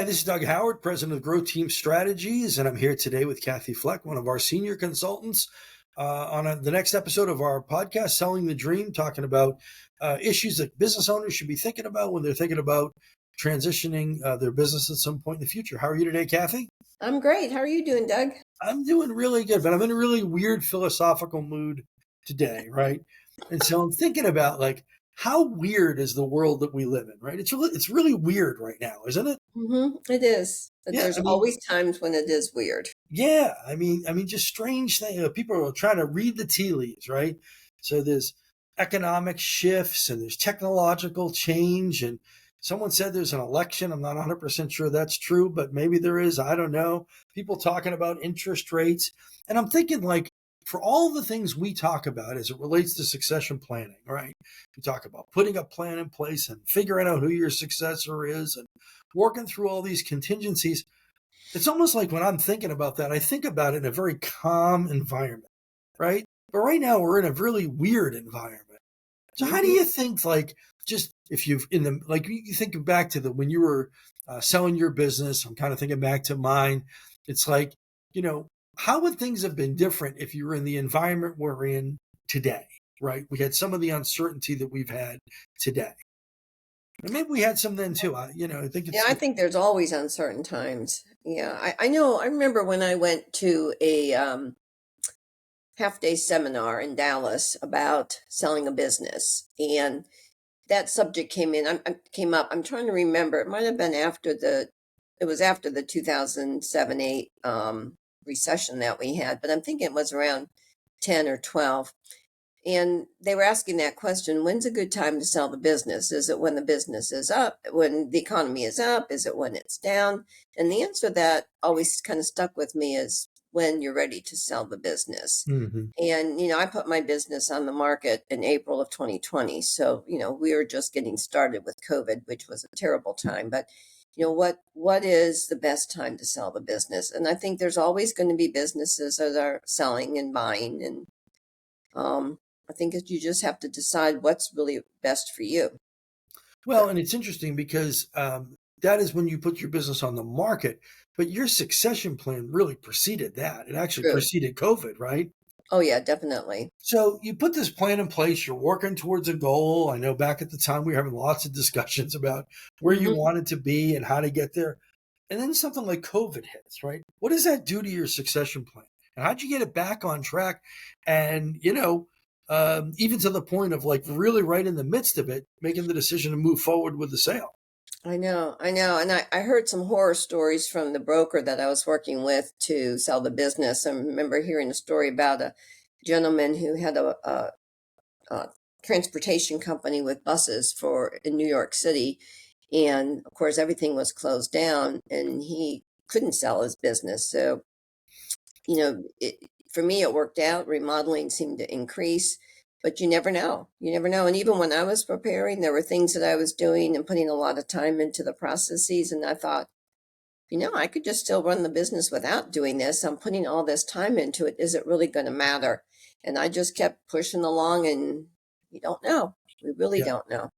Hi, this is Doug Howard, president of Growth Team Strategies, and I'm here today with Kathi Fleck, one of our senior consultants, on the next episode of our podcast, Selling the Dream, talking about issues that business owners should be thinking about when they're thinking about transitioning their business at some point in the future. How are you today, Kathi? I'm great. How are you doing, Doug? I'm doing really good, but I'm in a really weird philosophical mood today, right? And so I'm thinking about how weird is the world that we live in, right? It's really weird right now, isn't it? It is. Yeah, There's I mean, always times when it is weird. yeah, I mean, just strange things. People are trying to read the tea leaves, right? So there's economic shifts and there's technological change, and someone said there's an election. I'm not 100% sure that's true, but maybe there is. I don't know. People talking about interest rates, and I'm thinking for all the things we talk about as it relates to succession planning, right? We talk about putting a plan in place and figuring out who your successor is and working through all these contingencies. It's almost like when I'm thinking about that, I think about it in a very calm environment, right? But right now we're in a really weird environment. So how do hmm you think, just if you've you think back to when you were selling your business, I'm kind of thinking back to mine. It's you know, how would things have been different if you were in the environment we're in today, right? We had some of the uncertainty that we've had today. And maybe we had some then too. I think Yeah, I think there's always uncertain times. Yeah, I know. I remember when I went to a half-day seminar in Dallas about selling a business, and that subject came up. I'm trying to remember. It might have been it was after the 2007-8 recession that we had, but I'm thinking it was around 10 or 12. And they were asking that question, when's a good time to sell the business? Is it when the business is up, when the economy is up? Is it when it's down? And the answer that always kind of stuck with me is when you're ready to sell the business. Mhm. And, I put my business on the market in April of 2020. So, we were just getting started with COVID, which was a terrible time. But, what is the best time to sell the business? And I think there's always going to be businesses that are selling and buying. And I think that you just have to decide what's really best for you. Well, and it's interesting because that is when you put your business on the market, but your succession plan really preceded that. It actually True. preceded COVID, right? Oh, yeah, definitely. So you put this plan in place, you're working towards a goal. I know back at the time we were having lots of discussions about where you hmm wanted to be and how to get there. And then something like COVID hits, right? What does that do to your succession plan? And how'd you get it back on track? And, even to the point of really right in the midst of it, making the decision to move forward with the sale. I know. And I heard some horror stories from the broker that I was working with to sell the business. I remember hearing a story about a gentleman who had a transportation company with buses in New York City. And of course, everything was closed down and he couldn't sell his business. So, for me, it worked out. Remodeling seemed to increase, but you never know. You never know. And even when I was preparing, there were things that I was doing and putting a lot of time into the processes. And I thought, I could just still run the business without doing this. I'm putting all this time into it. Is it really going to matter? And I just kept pushing along, and we don't know. We really Yeah. don't know.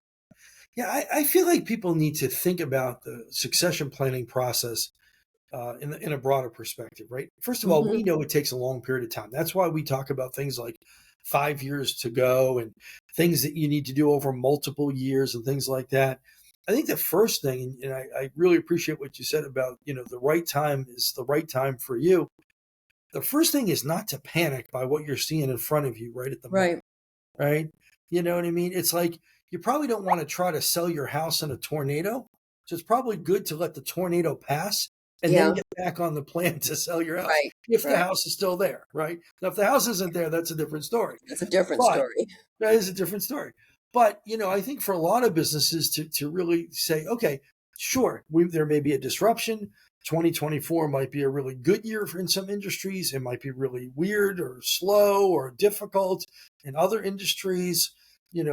Yeah. I feel like people need to think about the succession planning process in a broader perspective, right? First of all, hmm we know it takes a long period of time. That's why we talk about things like 5 years to go and things that you need to do over multiple years and things like that. I think the first thing, and I really appreciate what you said about, the right time is the right time for you. The first thing is not to panic by what you're seeing in front of you right at the moment, Right. right? You know what I mean? It's like you probably don't want to try to sell your house in a tornado. So it's probably good to let the tornado pass and then Yeah. get back on the plan to sell your house Right. if the Right. house is still there, right? Now, if the house isn't there, that's a different story. That's a different But story. that is a different story. But, I think for a lot of businesses to really say, okay, sure, there may be a disruption. 2024 might be a really good year in some industries. It might be really weird or slow or difficult in other industries.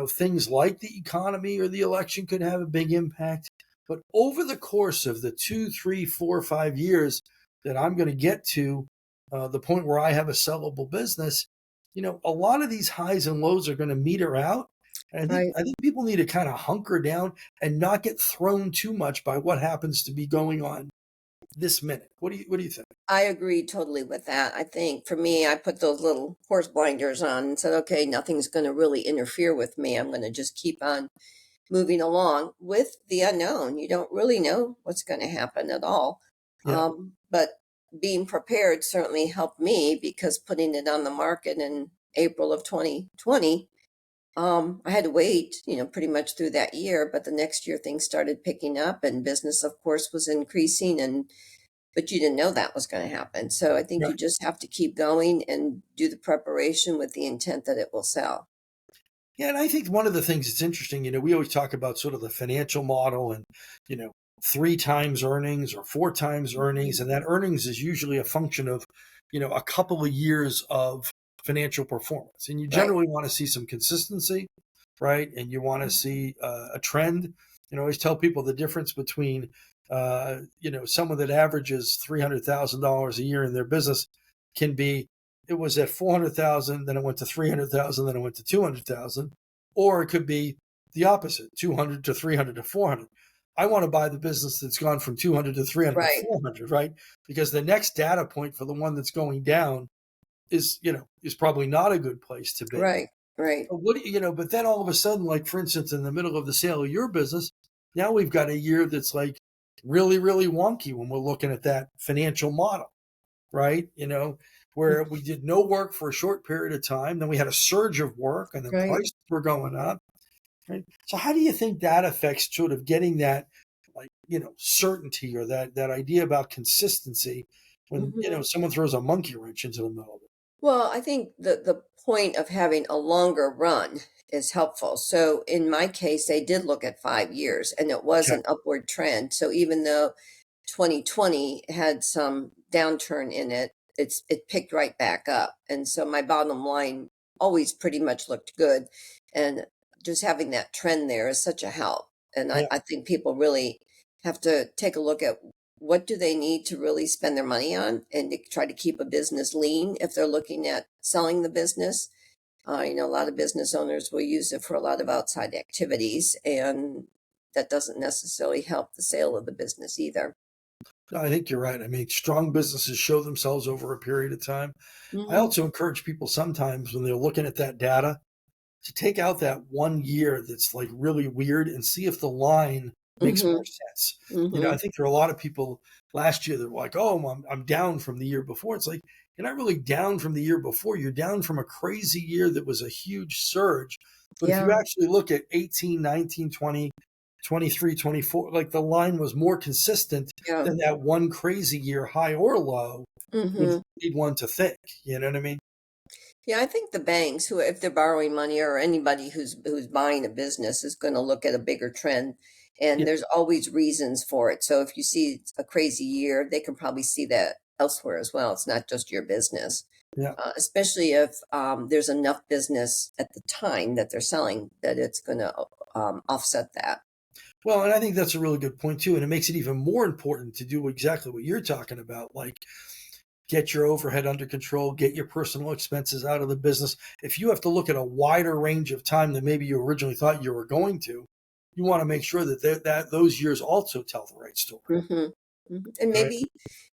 Things like the economy or the election could have a big impact. But over the course of the 2, 3, 4, 5 years that I'm going to get to the point where I have a sellable business, a lot of these highs and lows are going to meter out. And Right. I think people need to kind of hunker down and not get thrown too much by what happens to be going on this minute. What do you think? I agree totally with that. I think for me, I put those little horse blinders on and said, okay, nothing's going to really interfere with me. I'm going to just keep on moving along with the unknown. You don't really know what's going to happen at all. Yeah, But being prepared certainly helped me because putting it on the market in April of 2020, I had to wait, pretty much through that year. But the next year, things started picking up, and business, of course, was increasing. And but you didn't know that was going to happen. So I think you right. just have to keep going and do the preparation with the intent that it will sell. Yeah, and I think one of the things that's interesting, we always talk about sort of the financial model and, you know, 3 times earnings or 4 times earnings, and that earnings is usually a function of, a couple of years of financial performance. And you Right. generally want to see some consistency, right? And you want to see a trend. I always tell people the difference between, someone that averages $300,000 a year in their business can be it was at 400,000, then it went to 300,000, then it went to 200,000, or it could be the opposite, 200 to 300 to 400. I want to buy the business that's gone from 200 to 300 to Right. 400, right? Because the next data point for the one that's going down is probably not a good place to be. Right. Right. But but then all of a sudden, like for instance, in the middle of the sale of your business, now we've got a year that's like really, really wonky when we're looking at that financial model, right? Where we did no work for a short period of time, then we had a surge of work, and then Right. prices were going up. Right. So how do you think that affects sort of getting that, like, certainty or that idea about consistency when, Mhm. someone throws a monkey wrench into the middle of it? Well, I think the point of having a longer run is helpful. So in my case, they did look at 5 years and it was Okay. an upward trend. So even though 2020 had some downturn in it, it picked right back up. And so my bottom line always pretty much looked good. And just having that trend there is such a help. And I, Yeah. I think people really have to take a look at what do they need to really spend their money on and to try to keep a business lean if they're looking at selling the business. A lot of business owners will use it for a lot of outside activities, and that doesn't necessarily help the sale of the business either. No, I think you're right. I mean, strong businesses show themselves over a period of time. I Hmm. also encourage people sometimes when they're looking at that data to take out that one year that's like really weird and see if the line makes Hmm. more sense. I Hmm. think there are a lot of people last year that were like, "Oh, I'm down from the year before." It's like you're not really down from the year before. You're down from a crazy year that was a huge surge. But if you Yeah. actually look at 18, 19, 20, 23, 24, like the line was more consistent Yeah. than that one crazy year, high or low, would Hmm. lead one to think. You know what I mean? Yeah, I think the banks who, if they're borrowing money or anybody who's buying a business is going to look at a bigger trend, and Yeah, there's always reasons for it. So if you see a crazy year, they can probably see that elsewhere as well. It's not just your business, yeah. especially if there's enough business at the time that they're selling that it's going to offset that. Well, and I think that's a really good point too. And it makes it even more important to do exactly what you're talking about, like get your overhead under control, get your personal expenses out of the business. If you have to look at a wider range of time than maybe you originally thought you were going to, you want to make sure that those years also tell the right story, Mhm, mhm, and right?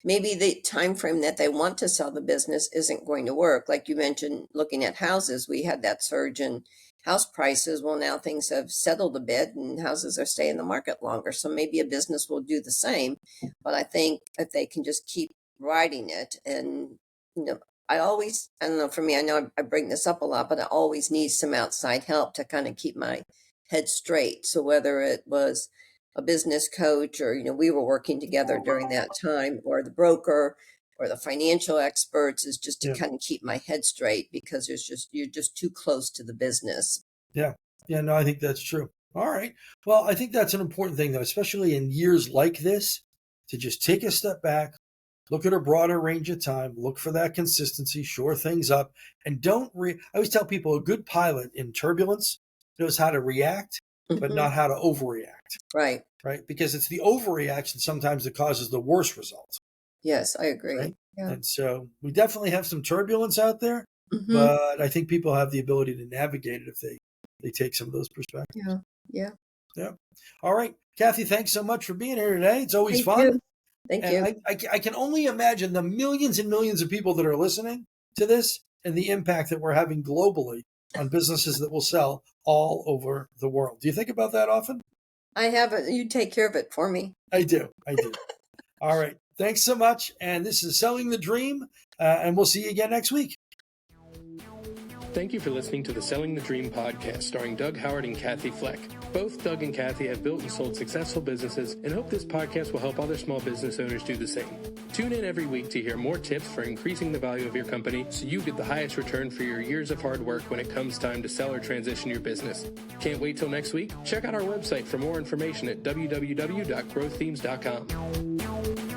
maybe the time frame that they want to sell the business isn't going to work. Like you mentioned, looking at houses, we had that surge in house prices. Well, now things have settled a bit and houses are staying in the market longer. So maybe a business will do the same. But I think if they can just keep riding it and, you know, I don't know, for me, I know I bring this up a lot, but I always need some outside help to kind of keep my head straight. So whether it was a business coach or we were working together during that time, or the broker or the financial experts, is just to Yeah, kind of keep my head straight because you're just too close to the business. yeah, yeah. No, I think that's true. All right. Well, I think that's an important thing, though, especially in years like this, to just take a step back, look at a broader range of time, look for that consistency, shore things up, and I always tell people a good pilot in turbulence knows how to react, but Hmm. not how to overreact, Right. right? Because it's the overreaction sometimes that causes the worst results, Yes, I agree. right? Yeah. And so we definitely have some turbulence out there, Hmm. but I think people have the ability to navigate it if they they take some of those perspectives. Yeah. Yeah. Yeah. All right. Kathi, thanks so much for being here today. It's always Thank fun. you. Thank And you. I can only imagine the millions and millions of people that are listening to this and the impact that we're having globally on businesses that will sell all over the world. Do you think about that often? I have it. You take care of it for me. I do. I do. All right. Thanks so much. And this is Selling the Dream. And we'll see you again next week. Thank you for listening to the Selling the Dream podcast starring Doug Howard and Kathi Fleck. Both Doug and Kathi have built and sold successful businesses and hope this podcast will help other small business owners do the same. Tune in every week to hear more tips for increasing the value of your company so you get the highest return for your years of hard work when it comes time to sell or transition your business. Can't wait till next week? Check out our website for more information at www.growththemes.com.